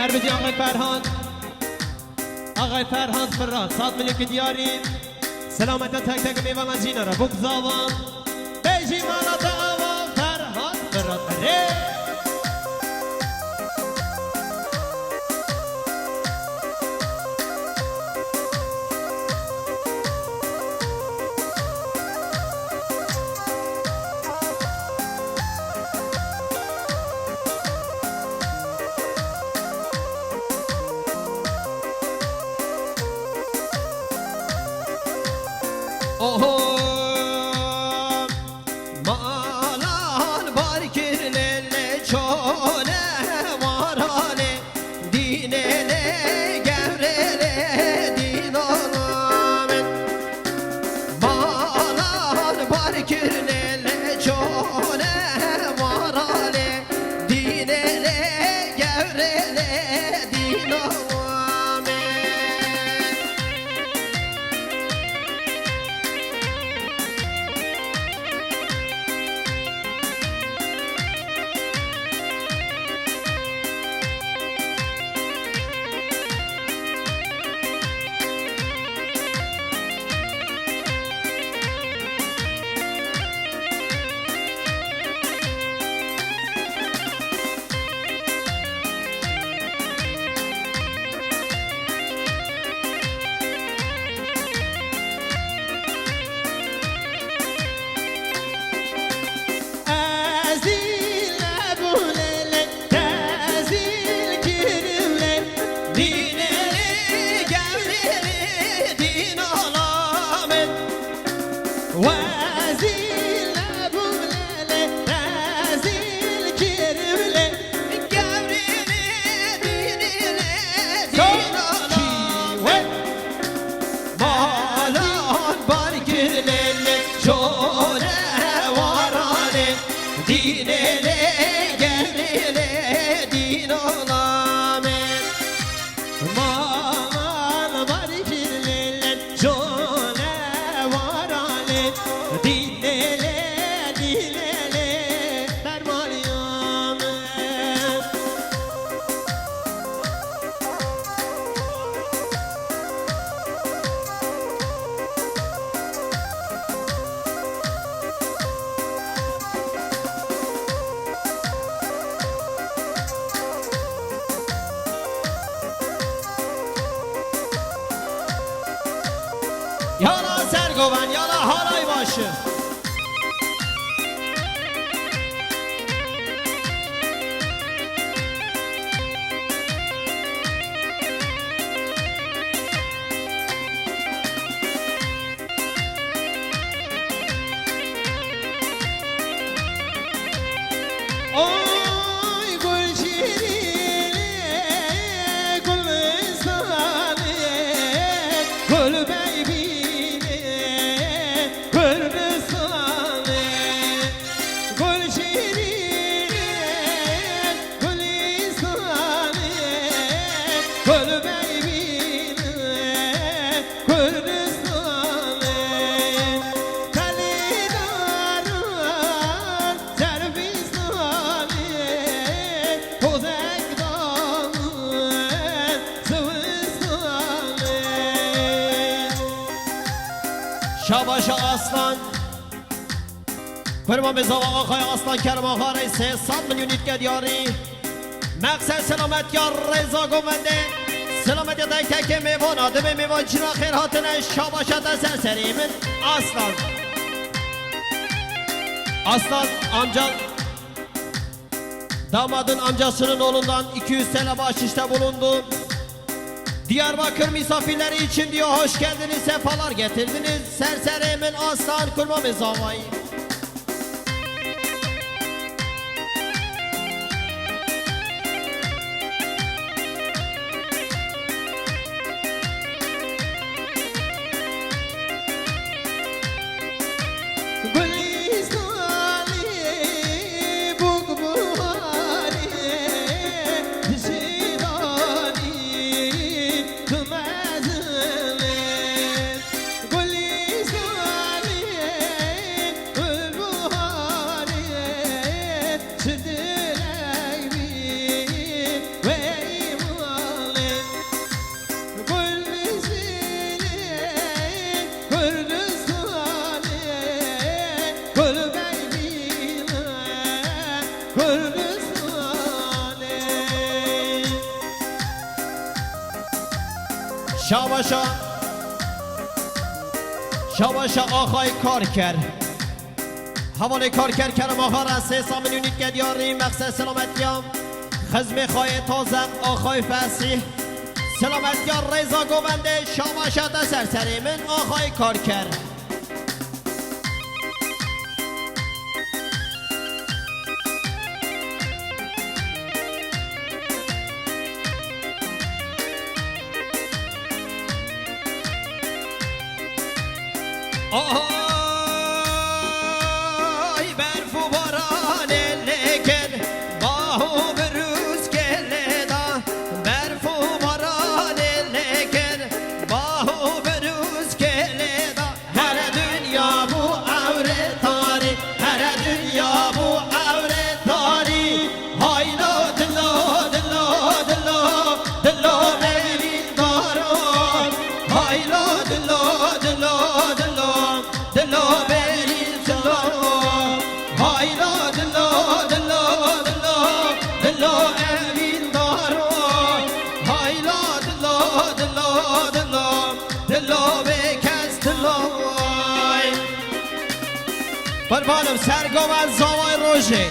بدي آقای فرهاد، آقای فرهاد فراد 100 میلیون که دیاری سلامت تک تک میوان جینا را بگذارم بیجی مالا دعوا فرهاد فراد مالان بارکر لله چونه وارانه دینله گورله دینانامن مالان بارکر لله چونه وارانه دینله گورله دینانامن یالا سرگوبن یالا حالای باشه Oy gül şirini, gül ıslanı, gül beybini, gül ıslanı, gül şirini, gül ıslanı, gül beybini, gül ıslanı, kalidarın servistan شاباش aslan فرمان به زوا آقای aslan کرم آقا رئیس 100 میلیون که دیاری مقصد سلامت یا رضا گونده سلامت یا تک تک میوان آدم میوان چینا خیر هاتنه شاباشت از سرسریمن aslan amca damadın amcasının oğlundan 200 TL bahşişte bulundu. Diyarbakır misafirleri için diyor hoş geldiniz, sefalar getirdiniz. Serserimin aslan kurmamız zavayı. Kürdistan'ı شاباشا شاباشا آقای کارکر حواله کارکر کرم آقا را 300 میلیونیت گدیاری مقصد سلامتیام خزم خواهی تازق آقای فسیح سلامتیار رضا گوونده شاباشا تا سرسری من آقای کارکر آهای برف و باران لکن باهو بروز کلدا برف و باران لکن باهو بروز کلدا هر دنیا بو عوره تاری هر دنیا بو عوره تاری هایلو دلو دلو دلو دلو ببین دارم هایلو دلو دلو دلو برین دلو هایلا دلو دلو دلو دلو امین دارو هایلا دلو دلو دلو دلو بکس دلو قربانم سرگوان زاوای روژه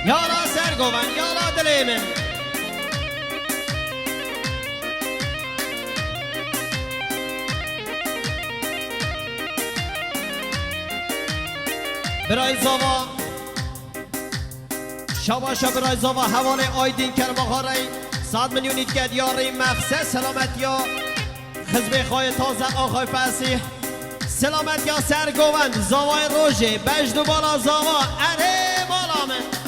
یالا سرگوان یالا دلیمن برای زاوا شاباشا برای زاوا حواله آیدین کرم آخاری 100 میلیونیت گدیاری مقصد سلامتیا خزبه خواه تازه آقای فسیح سلامتیا سرگوان زاوای روژه بجدو بالا زاوا اره بالا من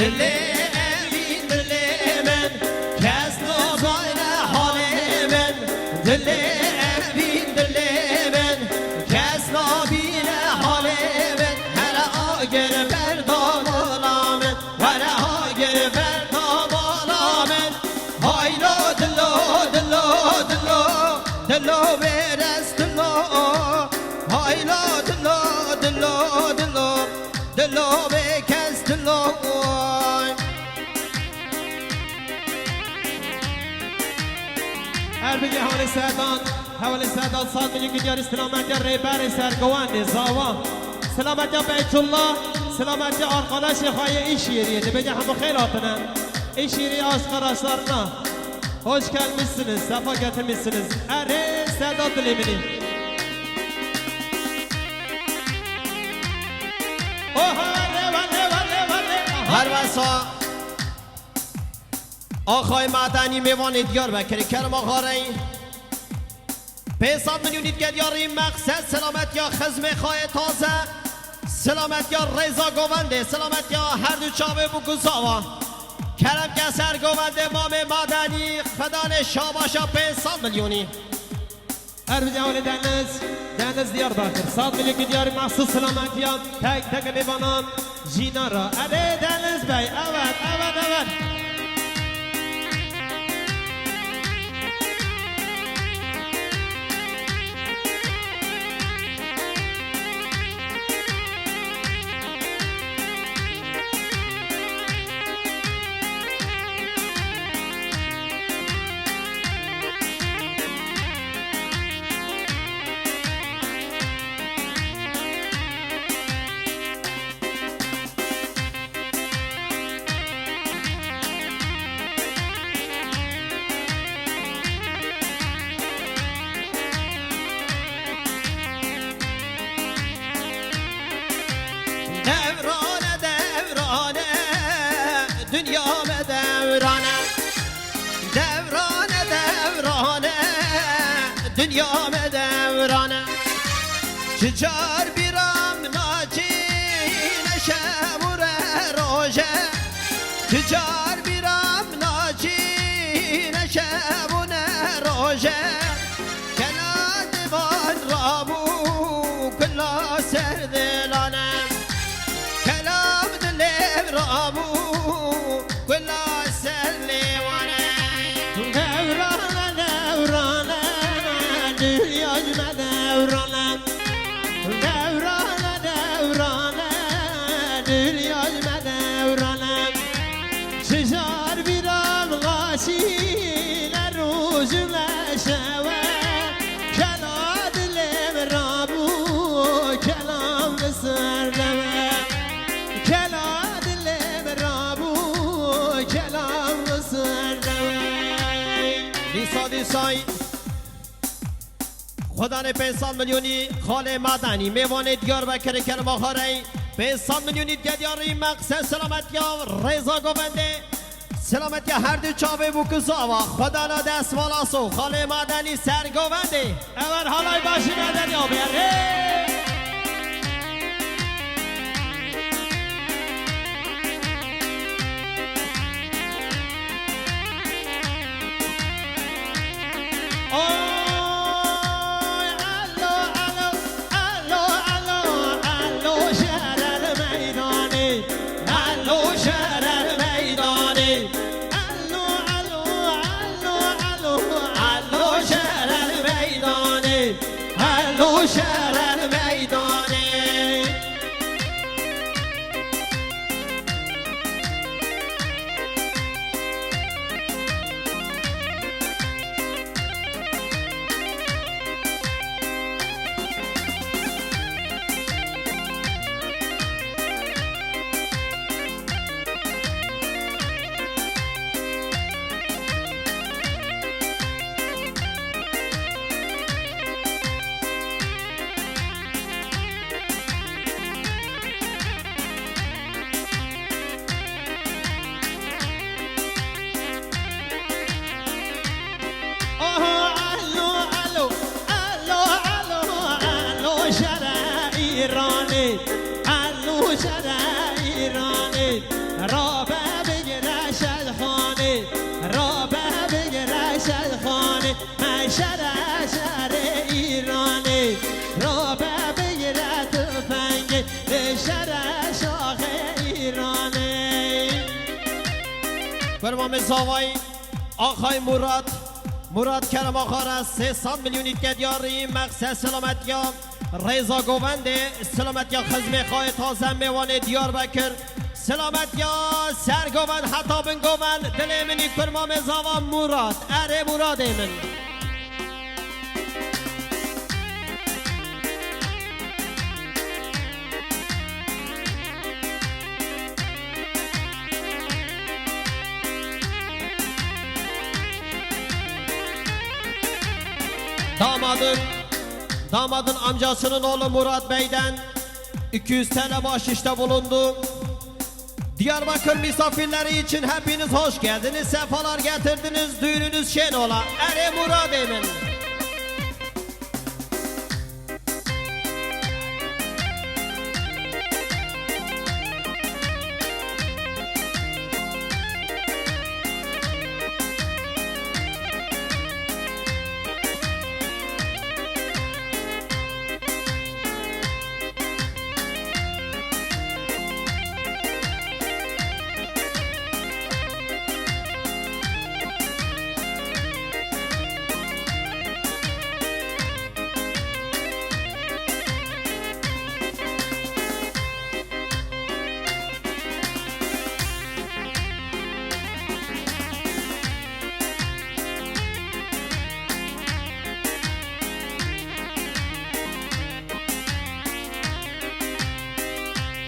دل امین دل من کس نازاین حال من دل امین دل من کس نابین حال من هر آگر بردام آلامن هر آگر بردام آلامن هایلو دلو دلو دلو دلو برس دلو هایلو دلو دلو دلو دلو بکس دلو هر بگی حوالی سعدان 100 میلیون گیار سلامتی ریبر سرگوان زاوا سلامتی بیت الله سلامتی arkadaş خواهی این شیریه بگی همه خیلی آتنن این شیری arkadaşlarına hoş gelmişsiniz sefa getirmişsiniz اره سعدان دلیمینی هر وسا آقای معدنی میوان دیار بکری کرم آقای 500 میلیونیت گدیاری مقصد سلامت یا خزم خواه تازه سلامت یا رضا گوونده سلامت یا هر دو چاوه بگو زاوا کرم کسر گوونده مام معدنی خدان شاباشا 500 میلیونی هر بگی حوالی دنز دیار باکر 100 میلیون گیاری محصول سلامتی هم تک لیوانان جینا را اره دنز بی اول دنیا کلام دورانه چجار بیرام ناچی نشمور روژه چجار بیرام ناچی نشمون روژه کلا دیوان رابو کلا سر دلانه کلام دلم رابو کلا سر لیوانه دورانه دورانه دنیای من دورانه دورانه دورانه دنیای من دورانه چجار بیرام غاشی لروز لشوه کلا دلم رابو کلام سردمه کلا دلم رابو کلام سردمه دیسای خدا نه 500 میلیونی خاله مدنی میوان دیار بکر کرماخاره 500 میلیونی دیاری مقصد سلامت یا رضا گوونده سلامت یا هر دو چاوه بکزاوا خدا نا دست والاسو خاله مدنی سر گوونده اول حالای باشی مدنی آبیاره شهر المیدانه علو شهر ایرانی رابه بگره شدخانه رابه بگره شدخانه شهر ایرانی رابه بگره تفنگ شهر شاخ ایرانی برمام زاوای آقای مراد کرم آخر است 300 میلیونی که دیاری مقصد سلامت یا رضا گوونده سلامت یا خزم خواه تازه میوان دیار بکر سلامت یا سر گوند حتی بن گوند دل منی کرمام زاوا مراد اره مراد من Damadın amcasının oğlu Murat Bey'den 200 TL bahşişte bulundu. Diyarbakır misafirleri için hepiniz hoş geldiniz, sefalar getirdiniz, düğününüz şen ola. Ere Murat Emin.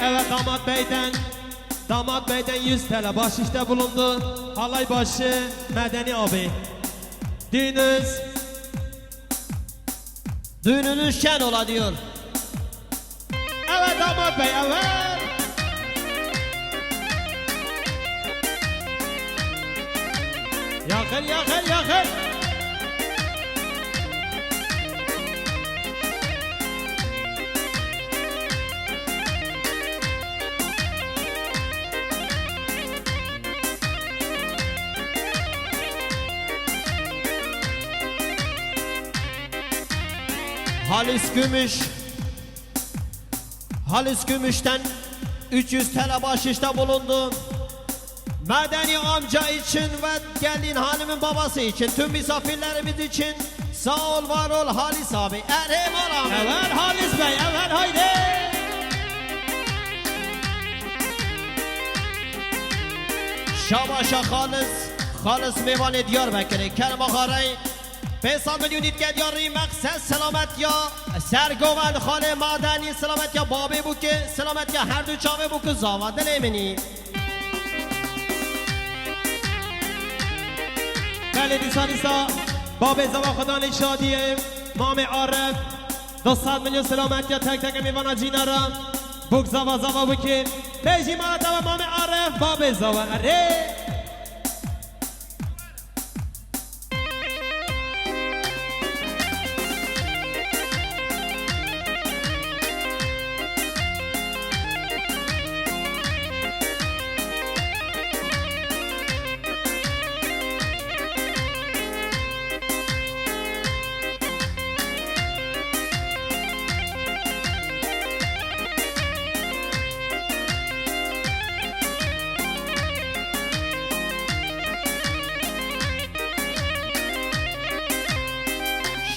Evet damat beyden 100 TL bahşişte bulundu. Halay başı Medeni abi. Düğününüz şen ola diyor. Evet damat bey evet. Yakın. Halis Gümüş'ten 300 TL bahşişte bulundu. Medeni amca için ve gelin hanımın babası için, tüm misafirlerimiz için sağ ol, var ol Halis abi. Erim olam. Evet Halis Bey, evet haydi. Şabaşa Halis Meyvani Diyarbakır'ı Kerim Ağarey 500 milyon itke diyarı maqsad selamet ya Sergovand خاله مدنی سلامت یا بابی بو که سلامت یا هر دو چاوه بو که زاوا دل منی بله دیسانیسا باب زوا خدا شادیه مام عارف 200 میلیون سلامت یا تک تک میوانا جینا را بوک زوا بو که بیجی مانا و مام عارف باب زوا اره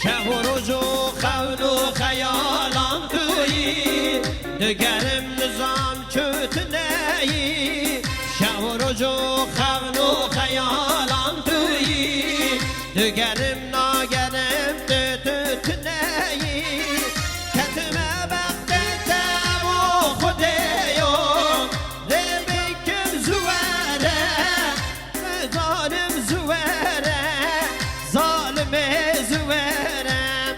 شب و روز و خون و خیالم تویی دگرم نظام چوت نیی شب و روز و خون و خیالم تویی دگرم ناگرم توت نیی کتمه وقت تم و خودیو لبکم زوره ظالم زوره ظالم زورم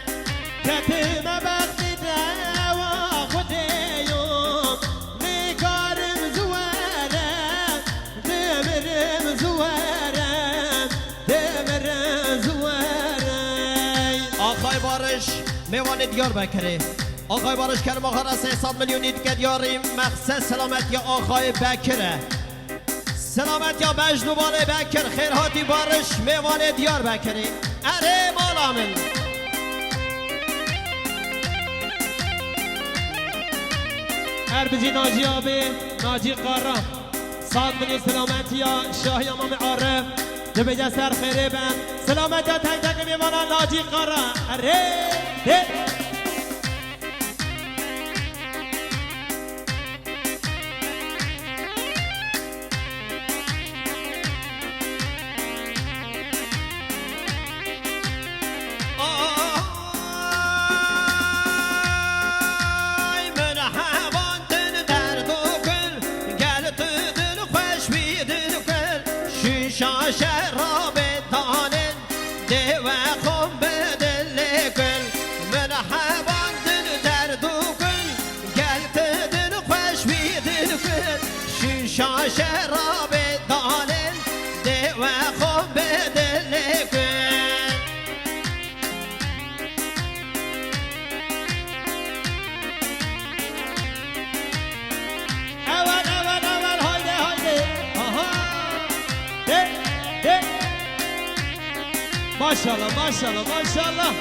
کتیم وقتی دوا خودیم نگارم زورم دمرم زورم آقای بارش میوان دیاربکری آقای بارش کرم آخر از 300 میلیونی دیگه دیاریم مقصد سلامت یا آقای بکره سلامت یا بجنوبان بکر خیرهاتی بارش میوان دیاربکری اره مالامن اربجی ناجی آبی ناجی قارا 100 میلیون سلامتی یا شاهی امام عارف دبجه سر خیره بند سلامت یا تک تک میوانا ناجی قارا اره ده شراب دانن دو خم بدل گل مرحبا دل درد و گل گل دل خوش بی دل گل شیشا شراب دانن دو خم بدل گل اول هایده آها ده ماشاءالله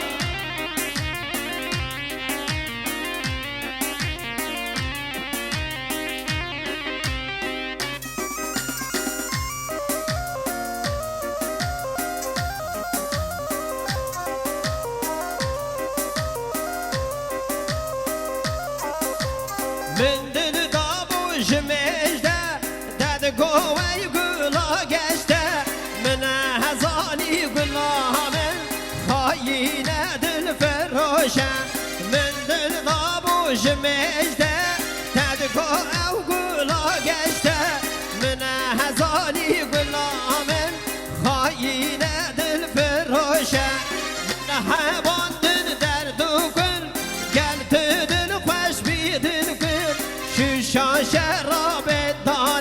من دل دابو جمجده داد گوی گلا گشته من هزانی گلا من خاین دل فروشه من دل دابو جمجده داد گوی گلا گشته من هزانی گلا من خاین دل فروشه من حبان دل درد و گل گل دل خوش بی دل گل شیشا شراب دان